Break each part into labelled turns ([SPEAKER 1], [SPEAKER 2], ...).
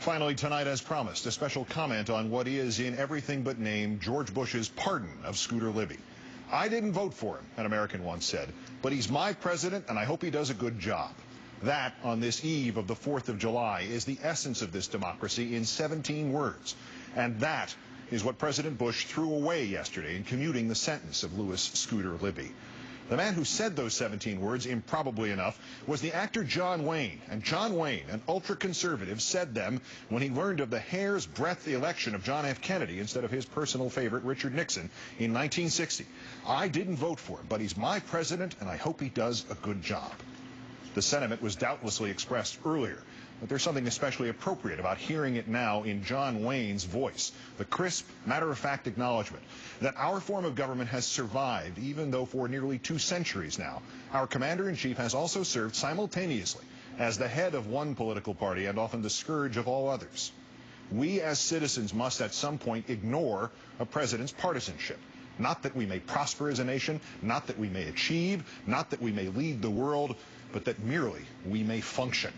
[SPEAKER 1] Finally tonight, as promised, a special comment on what is, in everything but name, George Bush's pardon of Scooter Libby. I didn't vote for him, an American once said, but he's my president and I hope he does a good job. That, on this eve of the 4th of July, is the essence of this democracy in 17 words. And that is what President Bush threw away yesterday in commuting the sentence of Louis Scooter Libby. The man who said those 17 words, improbably enough, was the actor John Wayne. And John Wayne, an ultra-conservative, said them when he learned of the hair's breadth election of John F. Kennedy instead of his personal favorite, Richard Nixon, in 1960. I didn't vote for him, but he's my president, and I hope he does a good job. The sentiment was doubtlessly expressed earlier, but there's something especially appropriate about hearing it now in John Wayne's voice, the crisp, matter-of-fact acknowledgement that our form of government has survived, even though for nearly 2 centuries now, our commander-in-chief has also served simultaneously as the head of one political party and often the scourge of all others. We as citizens must at some point ignore a president's partisanship. Not that we may prosper as a nation, not that we may achieve, not that we may lead the world, but that merely we may function.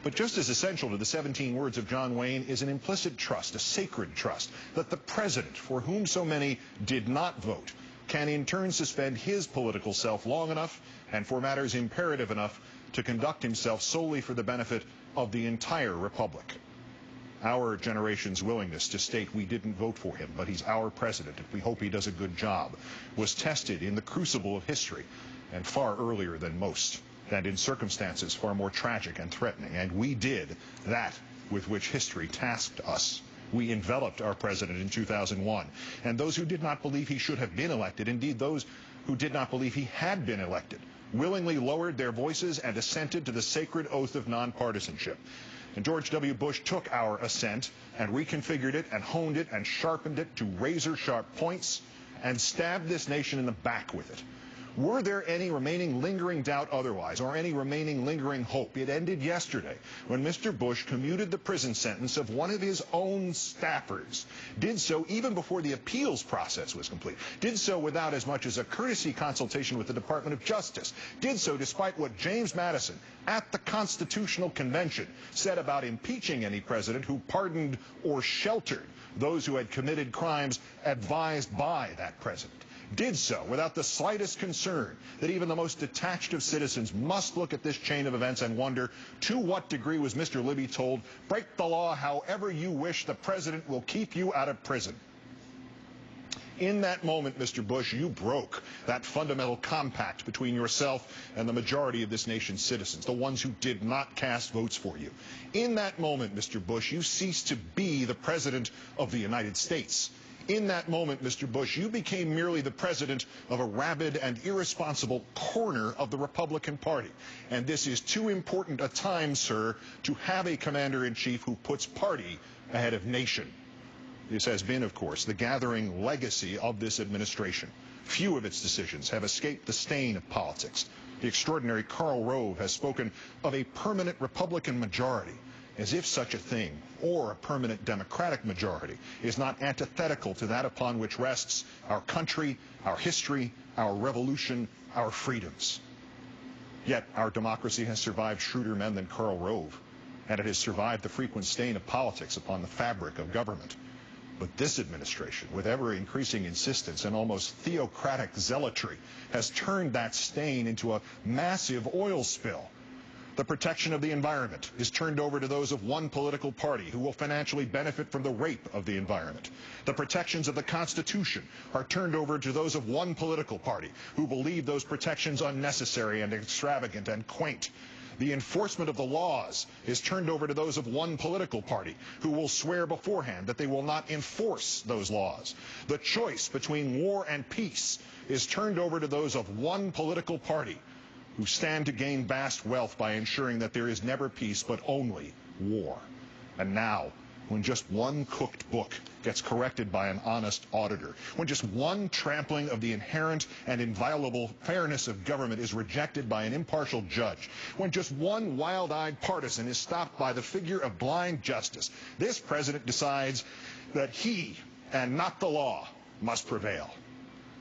[SPEAKER 1] But just as essential to the 17 words of John Wayne is an implicit trust, a sacred trust, that the president, for whom so many did not vote, can in turn suspend his political self long enough and for matters imperative enough to conduct himself solely for the benefit of the entire republic. Our generation's willingness to state we didn't vote for him, but he's our president and we hope he does a good job, was tested in the crucible of history and far earlier than most, and in circumstances far more tragic and threatening. And we did that with which history tasked us. We enveloped our president in 2001. And those who did not believe he should have been elected, indeed those who did not believe he had been elected, willingly lowered their voices and assented to the sacred oath of nonpartisanship. And George W. Bush took our assent and reconfigured it and honed it and sharpened it to razor-sharp points and stabbed this nation in the back with it. Were there any remaining lingering doubt otherwise, or any remaining lingering hope? It ended yesterday when Mr. Bush commuted the prison sentence of one of his own staffers. Did so even before the appeals process was complete. Did so without as much as a courtesy consultation with the Department of Justice. Did so despite what James Madison at the Constitutional Convention said about impeaching any president who pardoned or sheltered those who had committed crimes advised by that president. Did so without the slightest concern that even the most detached of citizens must look at this chain of events and wonder, to what degree was Mr. Libby told, break the law however you wish, the president will keep you out of prison? In that moment, Mr. Bush, you broke that fundamental compact between yourself and the majority of this nation's citizens, the ones who did not cast votes for you. In that moment, Mr. Bush, you ceased to be the president of the United States. In that moment, Mr. Bush, you became merely the president of a rabid and irresponsible corner of the Republican Party. And this is too important a time, sir, to have a commander-in-chief who puts party ahead of nation. This has been, of course, the gathering legacy of this administration. Few of its decisions have escaped the stain of politics. The extraordinary Karl Rove has spoken of a permanent Republican majority, as if such a thing, or a permanent Democratic majority, is not antithetical to that upon which rests our country, our history, our revolution, our freedoms. Yet our democracy has survived shrewder men than Karl Rove, and it has survived the frequent stain of politics upon the fabric of government. But this administration, with ever-increasing insistence and almost theocratic zealotry, has turned that stain into a massive oil spill. The protection of the environment is turned over to those of one political party who will financially benefit from the rape of the environment. The protections of the Constitution are turned over to those of one political party who believe those protections unnecessary and extravagant and quaint. The enforcement of the laws is turned over to those of one political party who will swear beforehand that they will not enforce those laws. The choice between war and peace is turned over to those of one political party who stand to gain vast wealth by ensuring that there is never peace but only war. And now, when just one cooked book gets corrected by an honest auditor, when just one trampling of the inherent and inviolable fairness of government is rejected by an impartial judge, when just one wild-eyed partisan is stopped by the figure of blind justice, this president decides that he, and not the law, must prevail.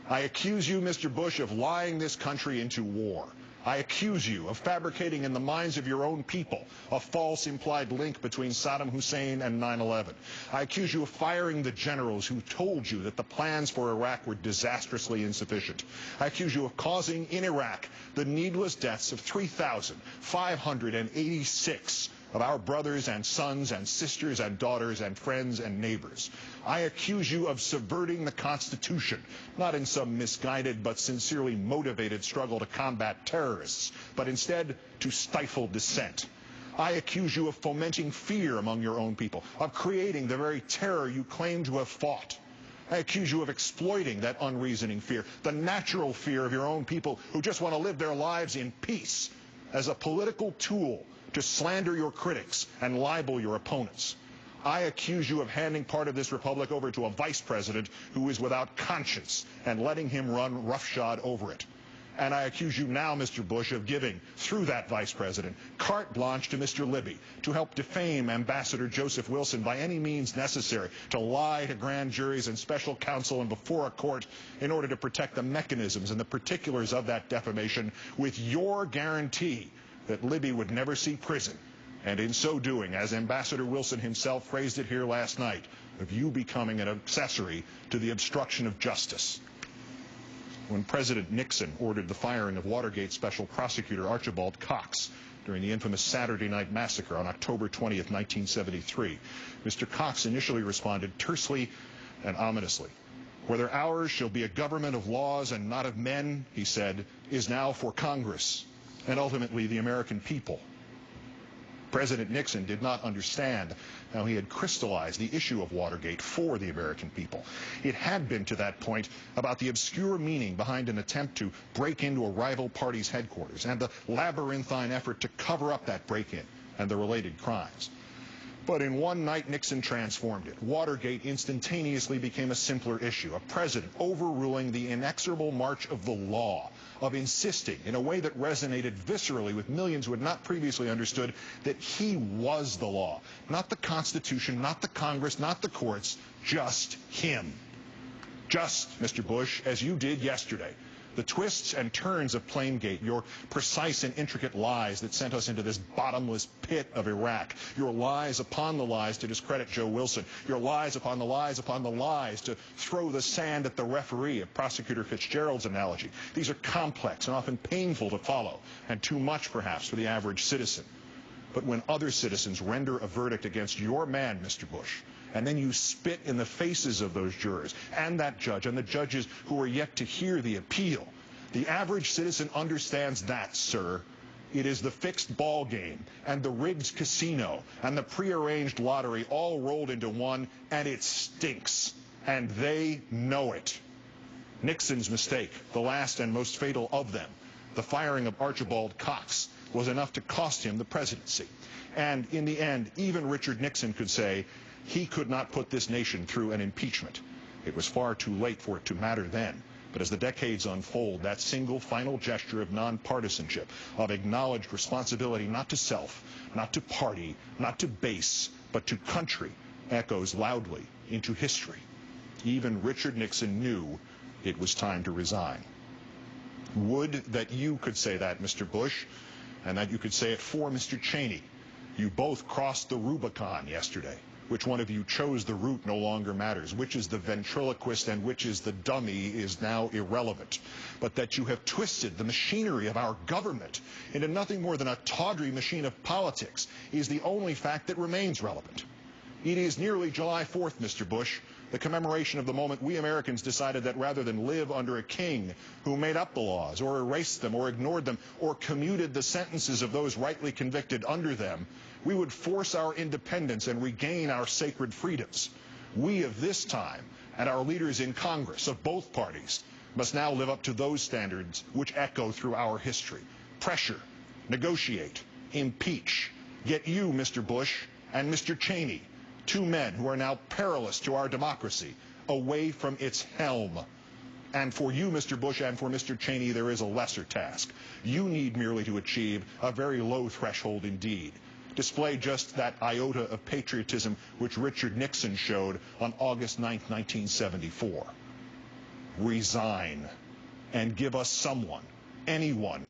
[SPEAKER 1] I accuse you, Mr. Bush, of lying this country into war. I accuse you of fabricating in the minds of your own people a false implied link between Saddam Hussein and 9/11. I accuse you of firing the generals who told you that the plans for Iraq were disastrously insufficient. I accuse you of causing in Iraq the needless deaths of 3,586 of our brothers and sons and sisters and daughters and friends and neighbors. I accuse you of subverting the Constitution, not in some misguided but sincerely motivated struggle to combat terrorists, but instead to stifle dissent. I accuse you of fomenting fear among your own people, of creating the very terror you claim to have fought. I accuse you of exploiting that unreasoning fear, the natural fear of your own people who just want to live their lives in peace, as a political tool to slander your critics and libel your opponents. I accuse you of handing part of this republic over to a vice president who is without conscience and letting him run roughshod over it. And I accuse you now, Mr. Bush, of giving, through that vice president, carte blanche to Mr. Libby to help defame Ambassador Joseph Wilson by any means necessary, to lie to grand juries and special counsel and before a court in order to protect the mechanisms and the particulars of that defamation with your guarantee that Libby would never see prison, and in so doing, as Ambassador Wilson himself phrased it here last night, of you becoming an accessory to the obstruction of justice. When President Nixon ordered the firing of Watergate Special Prosecutor Archibald Cox during the infamous Saturday Night Massacre on October 20th, 1973, Mr. Cox initially responded tersely and ominously. "Whether ours shall be a government of laws and not of men," he said, "is now for Congress and ultimately the American people." President Nixon did not understand how he had crystallized the issue of Watergate for the American people. It had been to that point about the obscure meaning behind an attempt to break into a rival party's headquarters and the labyrinthine effort to cover up that break-in and the related crimes. But in one night, Nixon transformed it. Watergate instantaneously became a simpler issue, a president overruling the inexorable march of the law, of insisting in a way that resonated viscerally with millions who had not previously understood that he was the law. Not the Constitution, not the Congress, not the courts, just him. Just, Mr. Bush, as you did yesterday. The twists and turns of Planegate, your precise and intricate lies that sent us into this bottomless pit of Iraq, your lies upon the lies to discredit Joe Wilson, your lies upon the lies upon the lies to throw the sand at the referee, of Prosecutor Fitzgerald's analogy. These are complex and often painful to follow, and too much, perhaps, for the average citizen. But when other citizens render a verdict against your man, Mr. Bush, and then you spit in the faces of those jurors and that judge and the judges who are yet to hear the appeal, the average citizen understands that, sir. It is the fixed ball game and the rigged casino and the prearranged lottery all rolled into one, and it stinks, and they know it. Nixon's mistake, the last and most fatal of them, the firing of Archibald Cox, was enough to cost him the presidency. And in the end, even Richard Nixon could say he could not put this nation through an impeachment. It was far too late for it to matter then. But as the decades unfold, that single final gesture of nonpartisanship, of acknowledged responsibility not to self, not to party, not to base, but to country, echoes loudly into history. Even Richard Nixon knew it was time to resign. Would that you could say that, Mr. Bush, and that you could say it for Mr. Cheney. You both crossed the Rubicon yesterday. Which one of you chose the route no longer matters. Which is the ventriloquist and which is the dummy is now irrelevant. But that you have twisted the machinery of our government into nothing more than a tawdry machine of politics is the only fact that remains relevant. It is nearly July 4th, Mr. Bush, the commemoration of the moment we Americans decided that rather than live under a king who made up the laws or erased them or ignored them or commuted the sentences of those rightly convicted under them, we would force our independence and regain our sacred freedoms. We of this time and our leaders in Congress of both parties must now live up to those standards which echo through our history. Pressure, negotiate, impeach. Get you, Mr. Bush, and Mr. Cheney, two men who are now perilous to our democracy, away from its helm. And for you, Mr. Bush, and for Mr. Cheney, there is a lesser task. You need merely to achieve a very low threshold indeed. Display just that iota of patriotism which Richard Nixon showed on August 9th, 1974. Resign and give us someone, anyone,